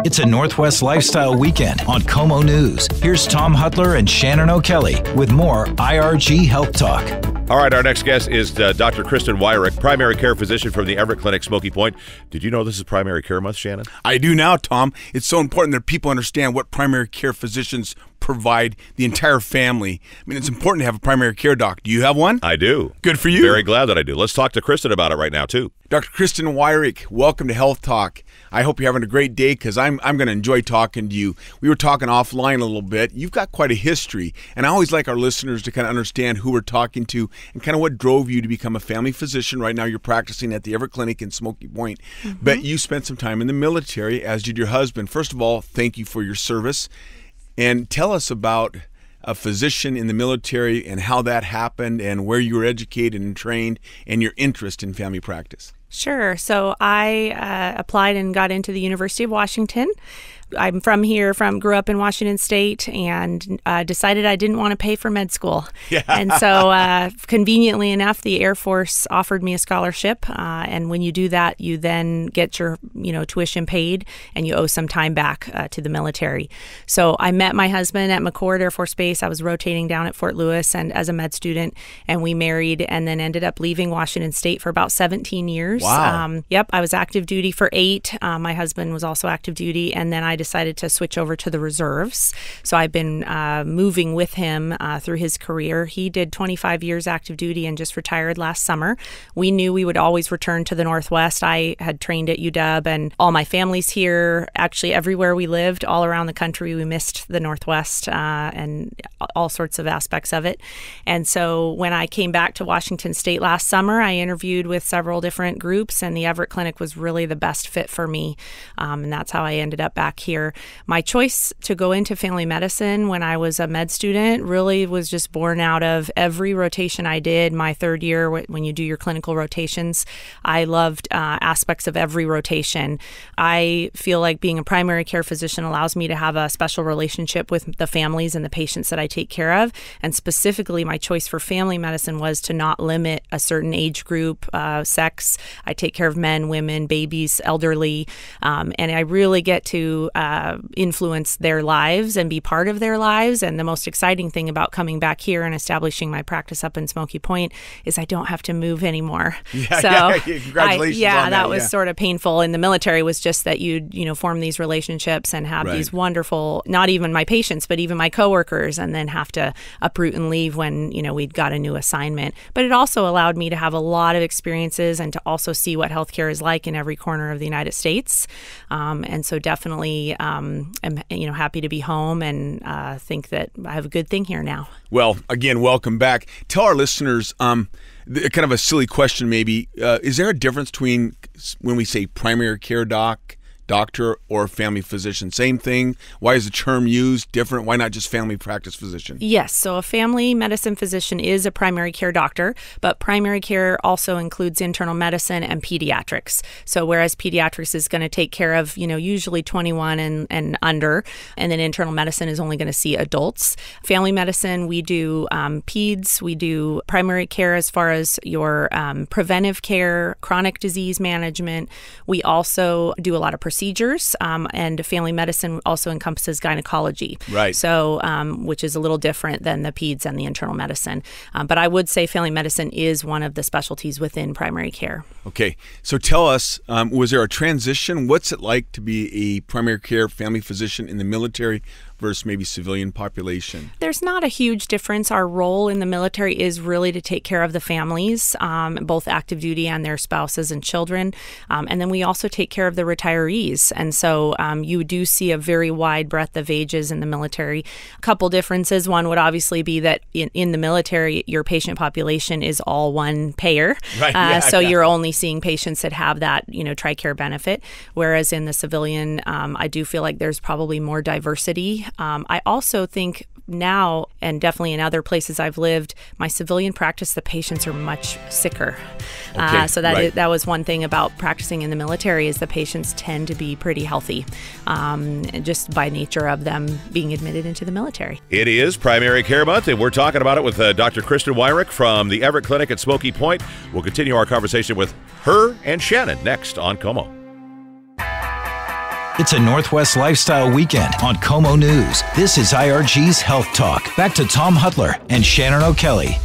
It's a Northwest Lifestyle Weekend on Como News. Here's Tom Hutler and Shannon O'Kelly with more IRG Health Talk. All right, our next guest is Dr. Kristin Wyrick, primary care physician from the Everett Clinic, Smoky Point. Did you know this is Primary Care Month, Shannon? I do now, Tom. It's so important that people understand what primary care physicians provide the entire family. I mean, it's important to have a primary care doc. Do you have one? I do. Good for you. Very glad that I do. Let's talk to Kristin about it right now, too. Dr. Kristin Wyrick, welcome to Health Talk. I hope you're having a great day because I'm going to enjoy talking to you. We were talking offline a little bit. You've got quite a history, and I always like our listeners to kind of understand who we're talking to and kind of what drove you to become a family physician. Right now you're practicing at the Everett Clinic in Smoky Point, but you spent some time in the military, as did your husband. First of all, thank you for your service, and tell us about a physician in the military and how that happened and where you were educated and trained and your interest in family practice. Sure. So I applied and got into the University of Washington. I'm from here, grew up in Washington State, and decided I didn't want to pay for med school. Yeah. And so conveniently enough, the Air Force offered me a scholarship. And when you do that, you then get your tuition paid, and you owe some time back to the military. So I met my husband at McCord Air Force Base. I was rotating down at Fort Lewis and as a med student, and we married and then ended up leaving Washington State for about 17 years. Wow. Yep. I was active duty for 8. My husband was also active duty, and then I decided to switch over to the reserves. So I've been moving with him through his career. He did 25 years active duty and just retired last summer. We knew we would always return to the Northwest. I had trained at UW, and all my family's here. Actually, everywhere we lived, all around the country, we missed the Northwest and all sorts of aspects of it. And so when I came back to Washington State last summer, I interviewed with several different groups, and the Everett Clinic was really the best fit for me. And that's how I ended up back here. My choice to go into family medicine when I was a med student really was just born out of every rotation I did. My third year, when you do your clinical rotations, I loved aspects of every rotation. I feel like being a primary care physician allows me to have a special relationship with the families and the patients that I take care of. And specifically, my choice for family medicine was to not limit a certain age group, sex. I take care of men, women, babies, elderly, and I really get to influence their lives and be part of their lives. And the most exciting thing about coming back here and establishing my practice up in Smoky Point is I don't have to move anymore. Congratulations on that. That was sort of painful. In the military was just that you'd form these relationships and have these wonderful, not even my patients, but even my coworkers, and then have to uproot and leave when we'd got a new assignment. But it also allowed me to have a lot of experiences and to also see what healthcare is like in every corner of the United States. And so definitely am happy to be home and think that I have a good thing here now. Well, again, welcome back. Tell our listeners, kind of a silly question maybe, is there a difference between when we say primary care doctor or family physician? Same thing? Why is the term used different? Why not just family practice physician? Yes, so a family medicine physician is a primary care doctor, but primary care also includes internal medicine and pediatrics. So whereas pediatrics is going to take care of, usually 21 and under, and then internal medicine is only going to see adults. Family medicine, we do peds, we do primary care as far as your preventive care, chronic disease management. We also do a lot of procedures, and family medicine also encompasses gynecology. Right. So, which is a little different than the peds and the internal medicine. But I would say family medicine is one of the specialties within primary care. Okay. So tell us, was there a transition? What's it like to be a primary care family physician in the military versus maybe civilian population? There's not a huge difference. Our role in the military is really to take care of the families, both active duty and their spouses and children. And then we also take care of the retirees. And so you do see a very wide breadth of ages in the military. A couple differences. One would obviously be that in the military, your patient population is all one payer. Right. So you're only seeing patients that have that, TRICARE benefit. Whereas in the civilian, I do feel like there's probably more diversity. I also think now, and definitely in other places I've lived, my civilian practice, the patients are much sicker. So that was one thing about practicing in the military is the patients tend to be pretty healthy, just by nature of them being admitted into the military. It is Primary Care Month, and we're talking about it with Dr. Kristin Wyrick from the Everett Clinic at Smoky Point. We'll continue our conversation with her and Shannon next on Como. It's a Northwest lifestyle weekend on Como News. This is IRG's Health Talk. Back to Tom Hutler and Shannon O'Kelly.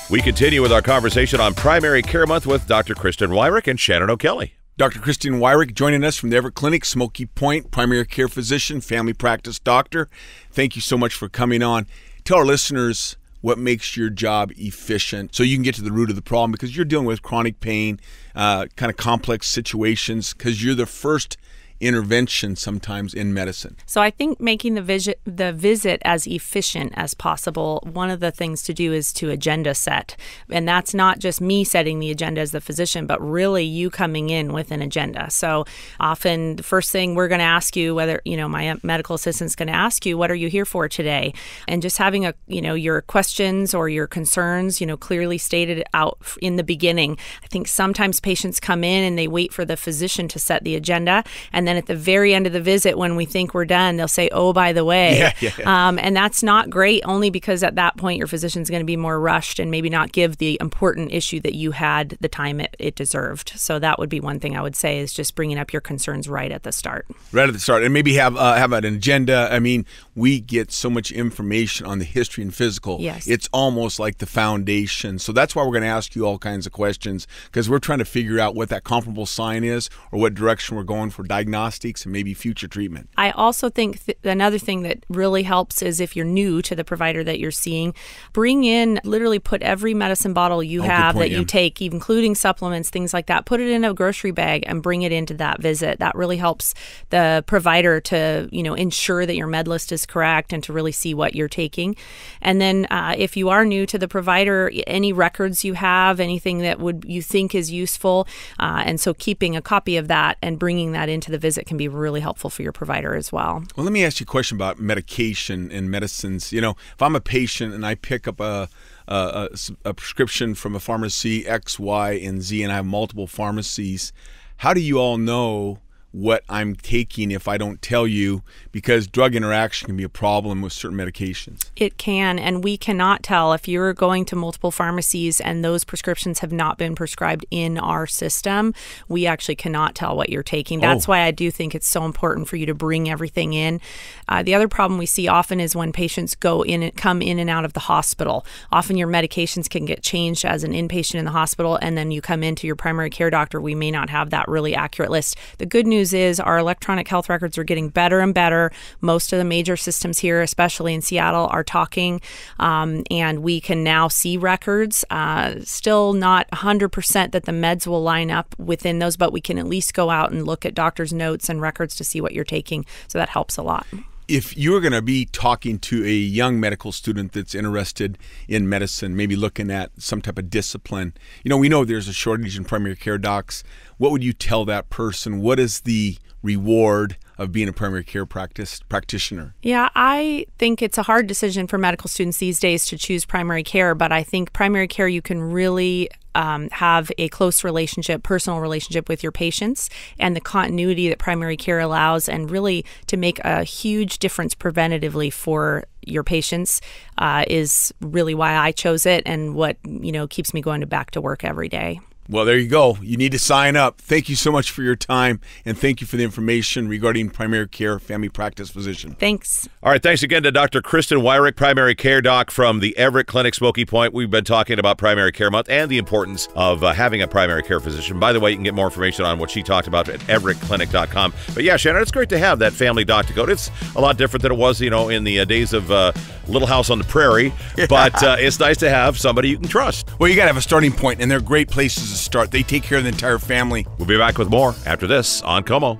We continue with our conversation on Primary Care Month with Dr. Kristin Wyrick and Shannon O'Kelly. Dr. Kristin Wyrick joining us from the Everett Clinic, Smoky Point, primary care physician, family practice doctor. Thank you so much for coming on. Tell our listeners what makes your job efficient so you can get to the root of the problem, because you're dealing with chronic pain, kind of complex situations, because you're the first intervention sometimes in medicine. So I think making the visit as efficient as possible, one of the things to do is to agenda set. And that's not just me setting the agenda as the physician, but really you coming in with an agenda. So often the first thing we're going to ask you, whether, my medical assistant's going to ask you, what are you here for today? And just having your questions or your concerns, clearly stated out in the beginning. I think sometimes patients come in and they wait for the physician to set the agenda, and then at the very end of the visit, when we think we're done, they'll say, oh, by the way. And that's not great, only because at that point your physician's going to be more rushed and maybe not give the important issue that you had the time it deserved. So that would be one thing I would say, is just bringing up your concerns right at the start. Right at the start. And maybe have an agenda. I mean, we get so much information on the history and physical. Yes. It's almost like the foundation. So that's why we're going to ask you all kinds of questions, because we're trying to figure out what that comparable sign is or what direction we're going for diagnostics and maybe future treatment. I also think another thing that really helps is, if you're new to the provider that you're seeing, literally put every medicine bottle you have that you take, including supplements, things like that, put it in a grocery bag and bring it into that visit. That really helps the provider to, ensure that your med list is correct and to really see what you're taking. And then if you are new to the provider, any records you have, anything that you think is useful, and so keeping a copy of that and bringing that into the visit can be really helpful for your provider as well. Well, let me ask you a question about medication and medicines. If I'm a patient and I pick up a prescription from a pharmacy X, Y, and Z, and I have multiple pharmacies, how do you all know what I'm taking if I don't tell you? Because drug interaction can be a problem with certain medications. It can, and we cannot tell if you're going to multiple pharmacies and those prescriptions have not been prescribed in our system. We actually cannot tell what you're taking. That's why I do think it's so important for you to bring everything in. The other problem we see often is when patients come in and out of the hospital. Often your medications can get changed as an inpatient in the hospital, and then you come into your primary care doctor. We may not have that really accurate list. The good news is our electronic health records are getting better and better. Most of the major systems here, especially in Seattle, are talking, and we can now see records. Still not 100% that the meds will line up within those, but we can at least go out and look at doctor's notes and records to see what you're taking. So that helps a lot. If you're going to be talking to a young medical student that's interested in medicine, maybe looking at some type of discipline, we know there's a shortage in primary care docs. What would you tell that person? What is the reward of being a primary care practitioner? Yeah, I think it's a hard decision for medical students these days to choose primary care, but I think primary care, you can really have a close relationship, personal relationship with your patients, and the continuity that primary care allows, and really to make a huge difference preventatively for your patients is really why I chose it, and what keeps me going back to work every day. Well, there you go. You need to sign up. Thank you so much for your time, and thank you for the information regarding primary care family practice physician. Thanks. All right, thanks again to Dr. Kristin Wyrick, primary care doc from the Everett Clinic, Smoky Point. We've been talking about Primary Care Month and the importance of having a primary care physician. By the way, you can get more information on what she talked about at everettclinic.com. But yeah, Shannon, it's great to have that family doc to go to. It's a lot different than it was, in the days of Little House on the Prairie, but it's nice to have somebody you can trust. Well, you got to have a starting point, and they're great places to start. They take care of the entire family. We'll be back with more after this on Como.